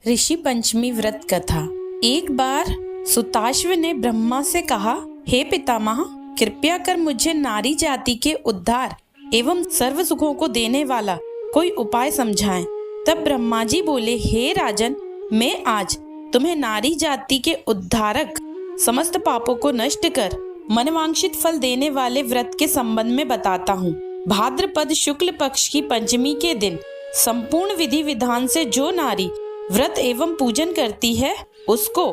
ऋषि पंचमी व्रत कथा। एक बार सुताश्व ने ब्रह्मा से कहा, हे पितामह, कृपया कर मुझे नारी जाति के उद्धार एवं सर्व सुखों को देने वाला कोई उपाय समझाएं। तब ब्रह्मा जी बोले, हे राजन, मैं आज तुम्हें नारी जाति के उद्धारक, समस्त पापों को नष्ट कर मनवांछित फल देने वाले व्रत के संबंध में बताता हूँ। भाद्रपद शुक्ल पक्ष की पंचमी के दिन संपूर्ण विधि विधान से जो नारी व्रत एवं पूजन करती है उसको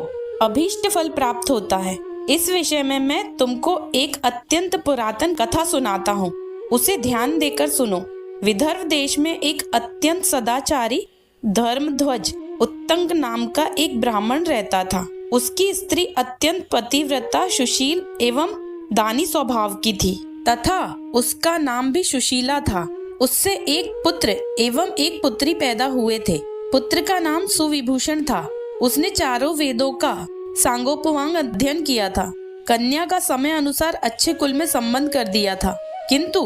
अभीष्ट फल प्राप्त होता है। इस विषय में मैं तुमको एक अत्यंत पुरातन कथा सुनाता हूँ, उसे ध्यान देकर सुनो। विदर्भ देश में एक अत्यंत सदाचारी धर्मध्वज उत्तंग नाम का एक ब्राह्मण रहता था। उसकी स्त्री अत्यंत पतिव्रता, सुशील एवं दानी स्वभाव की थी तथा उसका नाम भी सुशीला था। उससे एक पुत्र एवं एक पुत्री पैदा हुए थे। पुत्र का नाम सुविभूषण था। उसने चारों वेदों का सांगोपवांग अध्ययन किया था। कन्या का समय अनुसार अच्छे कुल में संबंध कर दिया था, किंतु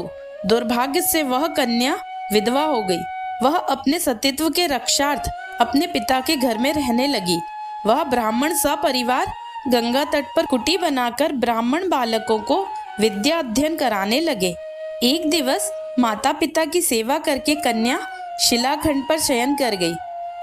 दुर्भाग्य से वह कन्या विधवा हो गई। वह अपने सतीत्व के रक्षार्थ अपने पिता के घर में रहने लगी। वह ब्राह्मण सपरिवार गंगा तट पर कुटी बनाकर ब्राह्मण बालकों को विद्या अध्ययन कराने लगे। एक दिवस माता पिता की सेवा करके कन्या शिलाखंड पर शयन कर गई।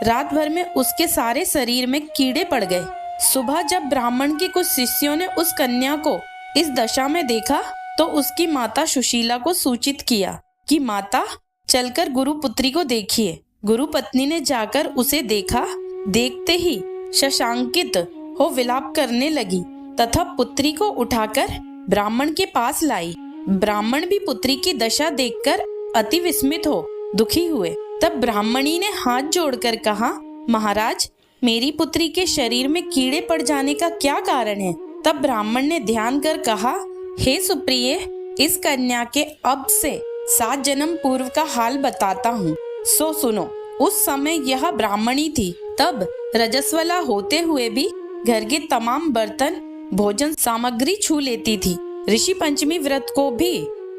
रात भर में उसके सारे शरीर में कीड़े पड़ गए। सुबह जब ब्राह्मण के कुछ शिष्यों ने उस कन्या को इस दशा में देखा तो उसकी माता सुशीला को सूचित किया कि माता, चलकर गुरु पुत्री को देखिए। गुरु पत्नी ने जाकर उसे देखा। देखते ही शशांकित हो विलाप करने लगी तथा पुत्री को उठाकर ब्राह्मण के पास लाई। ब्राह्मण भी पुत्री की दशा देखकर अति विस्मित हो दुखी हुए। तब ब्राह्मणी ने हाथ जोड़कर कहा, महाराज, मेरी पुत्री के शरीर में कीड़े पड़ जाने का क्या कारण है? तब ब्राह्मण ने ध्यान कर कहा, हे सुप्रिय, इस कन्या के अब से 7 जन्म पूर्व का हाल बताता हूँ, सो सुनो। उस समय यह ब्राह्मणी थी। तब रजस्वला होते हुए भी घर के तमाम बर्तन, भोजन सामग्री छू लेती थी। ऋषि पंचमी व्रत को भी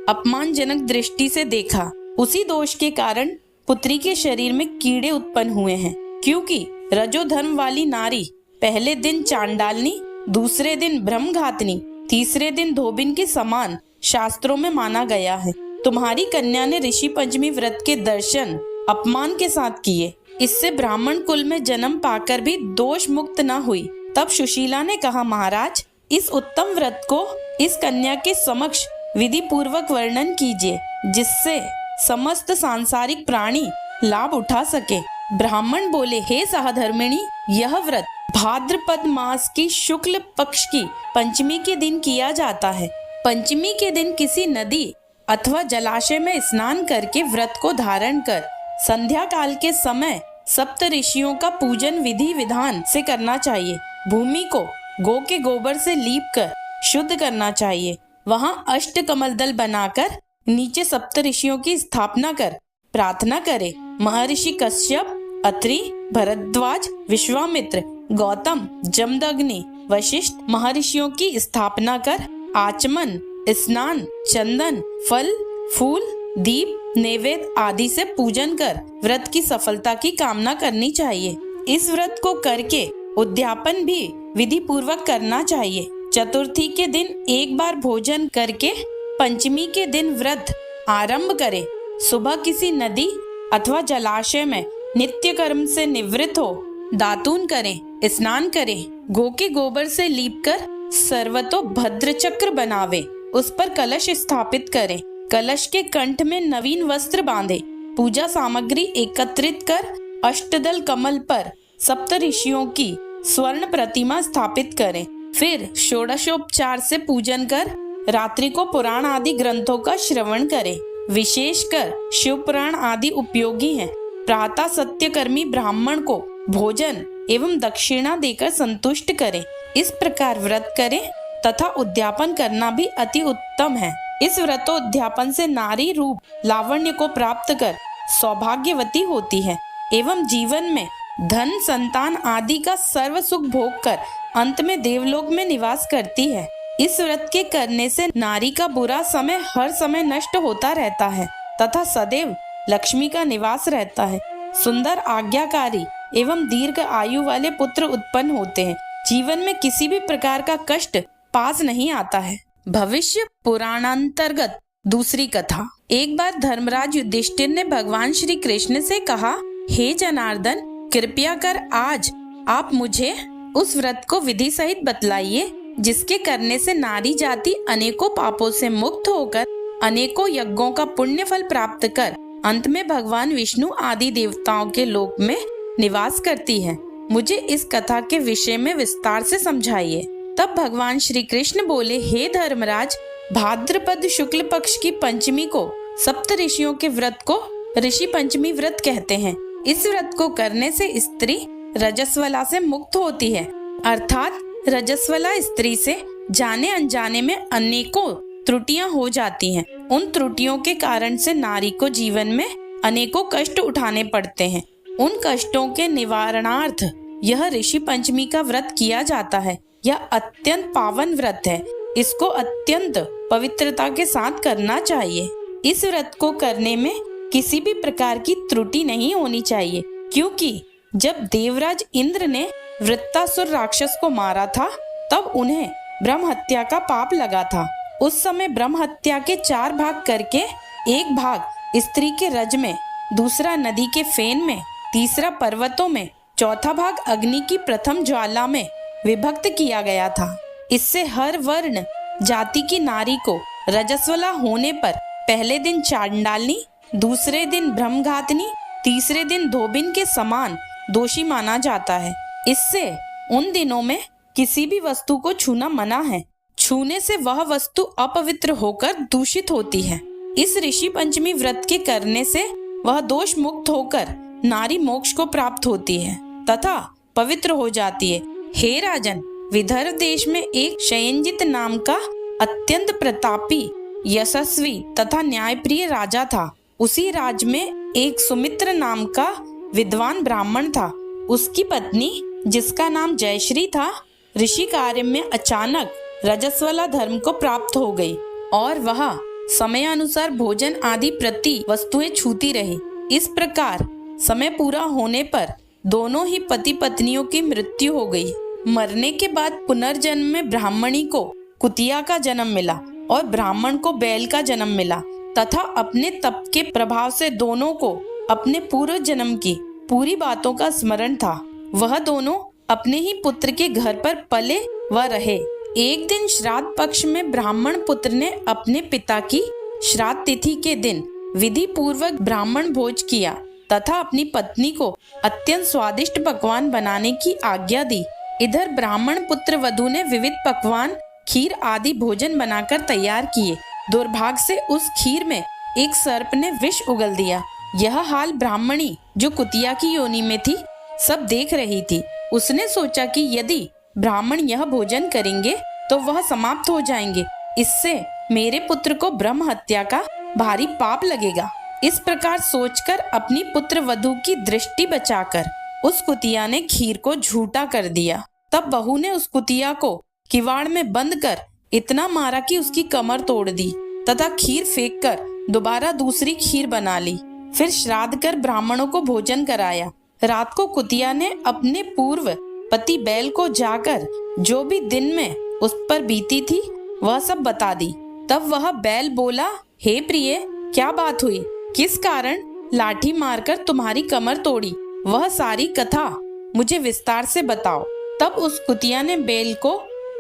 अपमानजनक दृष्टि से देखा। उसी दोष के कारण पुत्री के शरीर में कीड़े उत्पन्न हुए हैं, क्योंकि रजोधर्म वाली नारी पहले दिन चांडालनी, दूसरे दिन ब्रह्मघातनी, तीसरे दिन धोबिन के समान शास्त्रों में माना गया है। तुम्हारी कन्या ने ऋषि पंचमी व्रत के दर्शन अपमान के साथ किए। इससे ब्राह्मण कुल में जन्म पाकर भी दोष मुक्त न हुई। तब सुशीला ने कहा, महाराज, इस उत्तम व्रत को इस कन्या के समक्ष विधि पूर्वक वर्णन कीजिए, जिससे समस्त सांसारिक प्राणी लाभ उठा सके। ब्राह्मण बोले, हे सहधर्मिणी, यह व्रत भाद्रपद मास की शुक्ल पक्ष की पंचमी के दिन किया जाता है। पंचमी के दिन किसी नदी अथवा जलाशय में स्नान करके व्रत को धारण कर संध्या काल के समय सप्त ऋषियों का पूजन विधि विधान से करना चाहिए। भूमि को गौ के गोबर से लीप कर शुद्ध करना चाहिए। वहाँ अष्ट कमल दल बनाकर नीचे सप्त ऋषियों की स्थापना कर प्रार्थना करे। महर्षि कश्यप, अत्रि, भरद्वाज, विश्वामित्र, गौतम, जमदग्नि, वशिष्ठ महर्षियों की स्थापना कर आचमन, स्नान, चंदन, फल, फूल, दीप, नैवेद्य आदि से पूजन कर व्रत की सफलता की कामना करनी चाहिए। इस व्रत को करके उद्यापन भी विधि पूर्वक करना चाहिए। चतुर्थी के दिन एक बार भोजन करके पंचमी के दिन व्रत आरंभ करें। सुबह किसी नदी अथवा जलाशय में नित्य कर्म से निवृत्त हो दातून करें, स्नान करें, गौ के गोबर से लीपकर सर्वतो भद्र चक्र बनावे, उस पर कलश स्थापित करें। कलश के कंठ में नवीन वस्त्र बांधे। पूजा सामग्री एकत्रित कर अष्टदल कमल पर सप्त ऋषियों की स्वर्ण प्रतिमा स्थापित करें। फिर षोडशोपचार से पूजन कर रात्रि को पुराण आदि ग्रंथों का श्रवण करें। विशेषकर शिव पुराण आदि उपयोगी हैं। प्रातः सत्यकर्मी ब्राह्मण को भोजन एवं दक्षिणा देकर संतुष्ट करें। इस प्रकार व्रत करें तथा उद्यापन करना भी अति उत्तम है। इस व्रतोद्यापन से नारी रूप लावण्य को प्राप्त कर सौभाग्यवती होती है एवं जीवन में धन, संतान आदि का सर्व सुख भोग कर अंत में देवलोक में निवास करती है। इस व्रत के करने से नारी का बुरा समय हर समय नष्ट होता रहता है तथा सदैव लक्ष्मी का निवास रहता है। सुंदर, आज्ञाकारी एवं दीर्घ आयु वाले पुत्र उत्पन्न होते हैं। जीवन में किसी भी प्रकार का कष्ट पास नहीं आता है। भविष्य पुराणांतर्गत दूसरी कथा। एक बार धर्मराज युधिष्ठिर ने भगवान श्री कृष्ण से कहा, हे जनार्दन, कृपया कर आज आप मुझे उस व्रत को विधि सहित बतलाइए जिसके करने से नारी जाति अनेकों पापों से मुक्त होकर अनेकों यज्ञों का पुण्य फल प्राप्त कर अंत में भगवान विष्णु आदि देवताओं के लोक में निवास करती है। मुझे इस कथा के विषय में विस्तार से समझाइए। तब भगवान श्री कृष्ण बोले, हे धर्मराज, भाद्रपद शुक्ल पक्ष की पंचमी को सप्त ऋषियों के व्रत को ऋषि पंचमी व्रत कहते हैं। इस व्रत को करने से स्त्री रजस्वला से मुक्त होती है, अर्थात रजस्वला स्त्री से जाने अनजाने में अनेकों त्रुटियां हो जाती हैं। उन त्रुटियों के कारण से नारी को जीवन में अनेकों कष्ट उठाने पड़ते हैं। उन कष्टों के निवारणार्थ यह ऋषि पंचमी का व्रत किया जाता है। यह अत्यंत पावन व्रत है। इसको अत्यंत पवित्रता के साथ करना चाहिए। इस व्रत को करने में किसी भी प्रकार की त्रुटि नहीं होनी चाहिए, क्योंकि जब देवराज इंद्र ने वृत्तासुर राक्षस को मारा था तब उन्हें ब्रह्म हत्या का पाप लगा था। उस समय ब्रह्म हत्या के 4 भाग करके एक भाग स्त्री के रज में, दूसरा नदी के फेन में, तीसरा पर्वतों में, चौथा भाग अग्नि की प्रथम ज्वाला में विभक्त किया गया था। इससे हर वर्ण जाति की नारी को रजस्वला होने पर पहले दिन चांडालनी, दूसरे दिन ब्रह्मघातनी, तीसरे दिन धोबिन के समान दोषी माना जाता है। इससे उन दिनों में किसी भी वस्तु को छूना मना है। छूने से वह वस्तु अपवित्र होकर दूषित होती है। इस ऋषि पंचमी व्रत के करने से वह दोष मुक्त होकर नारी मोक्ष को प्राप्त होती है तथा पवित्र हो जाती है। हे राजन, विदर्भ देश में एक शयनजित नाम का अत्यंत प्रतापी, यशस्वी तथा न्यायप्रिय राजा था। उसी राज्य में एक सुमित्र नाम का विद्वान ब्राह्मण था। उसकी पत्नी, जिसका नाम जयश्री था, ऋषि कार्य में अचानक रजस्वला धर्म को प्राप्त हो गई और वह समय अनुसार भोजन आदि प्रति वस्तुएं छूती रही। इस प्रकार समय पूरा होने पर दोनों ही पति पत्नियों की मृत्यु हो गई। मरने के बाद पुनर्जन्म में ब्राह्मणी को कुतिया का जन्म मिला और ब्राह्मण को बैल का जन्म मिला तथा अपने तप के प्रभाव से दोनों को अपने पूर्व जन्म की पूरी बातों का स्मरण था। वह दोनों अपने ही पुत्र के घर पर पले व रहे। एक दिन श्राद्ध पक्ष में ब्राह्मण पुत्र ने अपने पिता की श्राद्ध तिथि के दिन विधि पूर्वक ब्राह्मण भोज किया तथा अपनी पत्नी को अत्यंत स्वादिष्ट पकवान बनाने की आज्ञा दी। इधर ब्राह्मण पुत्र वधु ने विविध पकवान, खीर आदि भोजन बनाकर तैयार किए। दुर्भाग्य से उस खीर में एक सर्प ने विष उगल दिया। यह हाल ब्राह्मणी, जो कुतिया की योनि में थी, सब देख रही थी। उसने सोचा कि यदि ब्राह्मण यह भोजन करेंगे तो वह समाप्त हो जाएंगे। इससे मेरे पुत्र को ब्रह्म हत्या का भारी पाप लगेगा। इस प्रकार सोचकर अपनी पुत्र वधु की दृष्टि बचाकर उस कुतिया ने खीर को झूठा कर दिया। तब बहू ने उस कुतिया को किवाड़ में बंद कर इतना मारा कि उसकी कमर तोड़ दी तथा खीर फेंक कर दोबारा दूसरी खीर बना ली। फिर श्राद्ध कर ब्राह्मणों को भोजन कराया। रात को कुतिया ने अपने पूर्व पति बैल को जाकर जो भी दिन में उस पर बीती थी वह सब बता दी। तब वह बैल बोला, हे प्रिय, क्या बात हुई? किस कारण लाठी मारकर तुम्हारी कमर तोड़ी? वह सारी कथा मुझे विस्तार से बताओ। तब उस कुतिया ने बैल को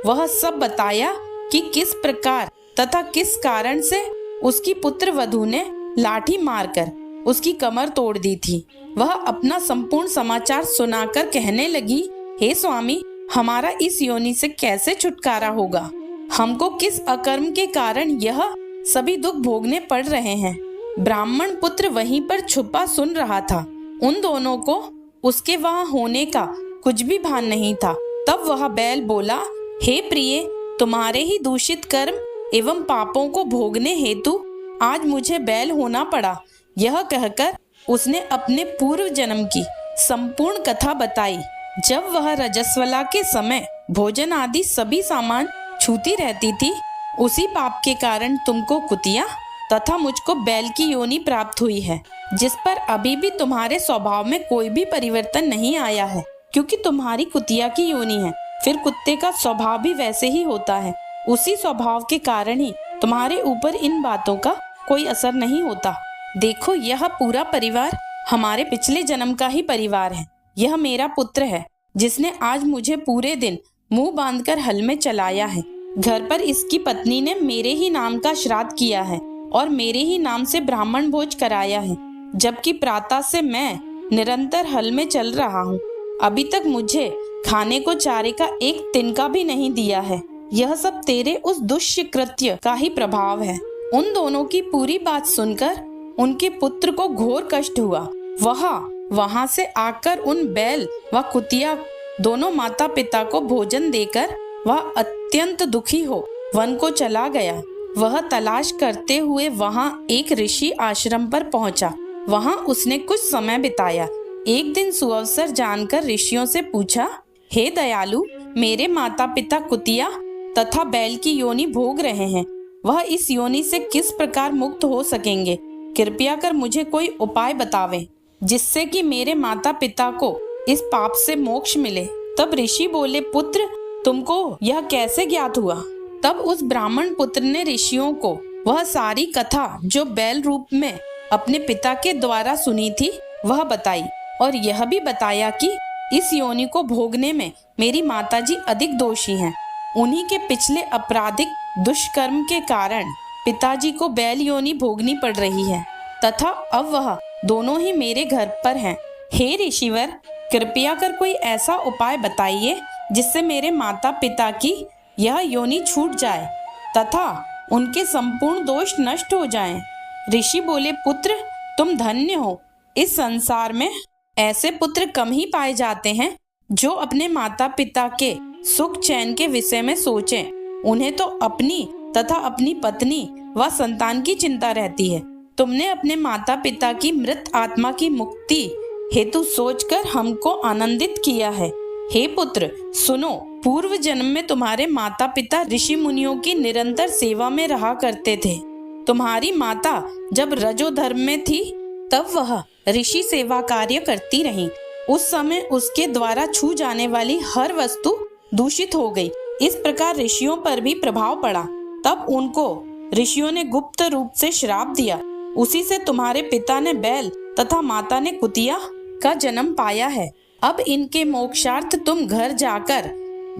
वह सब बताया कि किस प्रकार तथा किस कारण से उसकी पुत्र वधु ने लाठी मारकर उसकी कमर तोड़ दी थी। वह अपना संपूर्ण समाचार सुनाकर कहने लगी, हे स्वामी, हमारा इस योनि से कैसे छुटकारा होगा? हमको किस अकर्म के कारण यह सभी दुख भोगने पड़ रहे हैं? ब्राह्मण पुत्र वहीं पर छुपा सुन रहा था। उन दोनों को उसके वहां होने का कुछ भी भान नहीं था। तब वह बैल बोला, हे प्रिय, तुम्हारे ही दूषित कर्म एवं पापों को भोगने हेतु आज मुझे बैल होना पड़ा। यह कहकर उसने अपने पूर्व जन्म की संपूर्ण कथा बताई। जब वह रजस्वला के समय भोजन आदि सभी सामान छूती रहती थी, उसी पाप के कारण तुमको कुतिया तथा मुझको बैल की योनि प्राप्त हुई है, जिस पर अभी भी तुम्हारे स्वभाव में कोई भी परिवर्तन नहीं आया है, क्योंकि तुम्हारी कुतिया की योनि है। फिर कुत्ते का स्वभाव भी वैसे ही होता है। उसी स्वभाव के कारण ही तुम्हारे ऊपर इन बातों का कोई असर नहीं होता। देखो, यह पूरा परिवार हमारे पिछले जन्म का ही परिवार है। यह मेरा पुत्र है, जिसने आज मुझे पूरे दिन मुंह बांधकर हल में चलाया है। घर पर इसकी पत्नी ने मेरे ही नाम का श्राद्ध किया है और मेरे ही नाम से ब्राह्मण भोज कराया है, जबकि प्रातः से मैं निरंतर हल में चल रहा हूँ। अभी तक मुझे खाने को चारे का एक तिनका भी नहीं दिया है। यह सब तेरे उस दुष्य कृत्य का ही प्रभाव है। उन दोनों की पूरी बात सुनकर उनके पुत्र को घोर कष्ट हुआ। वह वहां से आकर उन बैल व कुतिया दोनों माता पिता को भोजन देकर वह अत्यंत दुखी हो वन को चला गया। वह तलाश करते हुए वहां एक ऋषि आश्रम पर पहुंचा। वहां उसने कुछ समय बिताया। एक दिन सुअवसर जानकर ऋषियों से पूछा, हे दयालु, मेरे माता पिता कुतिया तथा बैल की योनि भोग रहे हैं। वह इस योनि से किस प्रकार मुक्त हो सकेंगे? कृपया कर मुझे कोई उपाय बतावें, जिससे कि मेरे माता पिता को इस पाप से मोक्ष मिले। तब ऋषि बोले, पुत्र, तुमको यह कैसे ज्ञात हुआ? तब उस ब्राह्मण पुत्र ने ऋषियों को वह सारी कथा जो बैल रूप में अपने पिता के द्वारा सुनी थी वह बताई, और यह भी बताया कि इस योनि को भोगने में मेरी माताजी अधिक दोषी हैं। उन्हीं के पिछले आपराधिक दुष्कर्म के कारण पिताजी को बैल योनि भोगनी पड़ रही है, तथा अब वह दोनों ही मेरे घर पर हैं। हे ऋषिवर, कृपया कर कोई ऐसा उपाय बताइए जिससे मेरे माता पिता की यह योनि छूट जाए तथा उनके संपूर्ण दोष नष्ट हो जाएं। ऋषि बोले, पुत्र, तुम धन्य हो। इस संसार में ऐसे पुत्र कम ही पाए जाते हैं जो अपने माता पिता के सुख चैन के विषय में सोचें। उन्हें तो अपनी तथा अपनी पत्नी व संतान की चिंता रहती है। तुमने अपने माता पिता की मृत आत्मा की मुक्ति हेतु सोचकर हमको आनंदित किया है। हे पुत्र, सुनो, पूर्व जन्म में तुम्हारे माता पिता ऋषि मुनियों की निरंतर सेवा में रहा करते थे। तुम्हारी माता जब रजोधर्म में थी तब वह ऋषि सेवा कार्य करती रही। उस समय उसके द्वारा छू जाने वाली हर वस्तु दूषित हो गई। इस प्रकार ऋषियों पर भी प्रभाव पड़ा। तब उनको ऋषियों ने गुप्त रूप से श्राप दिया। उसी से तुम्हारे पिता ने बैल तथा माता ने कुतिया का जन्म पाया है। अब इनके मोक्षार्थ तुम घर जाकर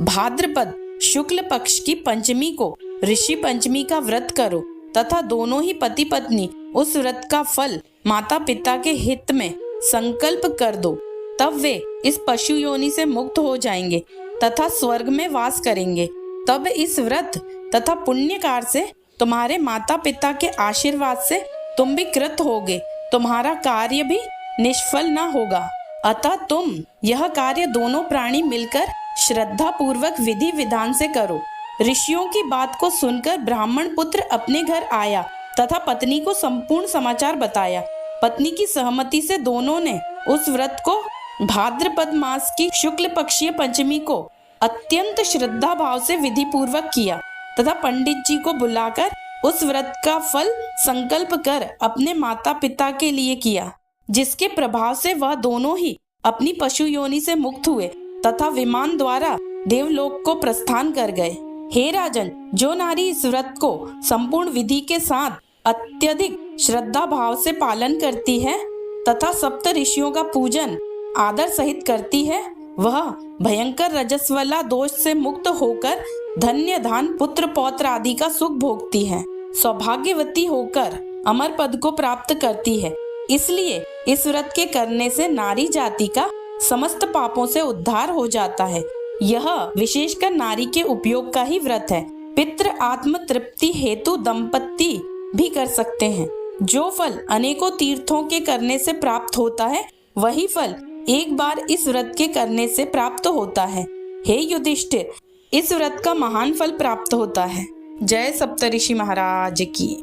भाद्रपद शुक्ल पक्ष की पंचमी को ऋषि पंचमी का व्रत करो तथा दोनों ही पति पत्नी उस व्रत का फल माता पिता के हित में संकल्प कर दो। तब वे इस पशु योनि से मुक्त हो जाएंगे तथा स्वर्ग में वास करेंगे। तब इस व्रत तथा पुण्य कार्य से तुम्हारे माता पिता के आशीर्वाद से तुम भी कृत होगे। तुम्हारा कार्य भी निष्फल न होगा। अतः तुम यह कार्य दोनों प्राणी मिलकर श्रद्धा पूर्वक विधि विधान से करो। ऋषियों की बात को सुनकर ब्राह्मण पुत्र अपने घर आया तथा पत्नी को संपूर्ण समाचार बताया। पत्नी की सहमति से दोनों ने उस व्रत को भाद्रपद मास की शुक्ल पक्षीय पंचमी को अत्यंत श्रद्धा भाव से विधि पूर्वक किया तथा पंडित जी को बुलाकर उस व्रत का फल संकल्प कर अपने माता पिता के लिए किया, जिसके प्रभाव से वह दोनों ही अपनी पशु योनि से मुक्त हुए तथा विमान द्वारा देवलोक को प्रस्थान कर गए। हे राजन, जो नारी इस व्रत को संपूर्ण विधि के साथ अत्यधिक श्रद्धा भाव से पालन करती है तथा सप्त ऋषियों का पूजन आदर सहित करती है, वह भयंकर रजस्वला दोष से मुक्त होकर धन्य धान पुत्र पौत्र आदि का सुख भोगती है। सौभाग्यवती होकर अमर पद को प्राप्त करती है। इसलिए इस व्रत के करने से नारी जाति का समस्त पापों से उद्धार हो जाता है। यह विशेषकर नारी के उपयोग का ही व्रत है। पितृ आत्म तृप्ति हेतु दंपति भी कर सकते हैं। जो फल अनेकों तीर्थों के करने से प्राप्त होता है, वही फल एक बार इस व्रत के करने से प्राप्त होता है। हे युधिष्ठिर, इस व्रत का महान फल प्राप्त होता है। जय सप्तऋषि महाराज की।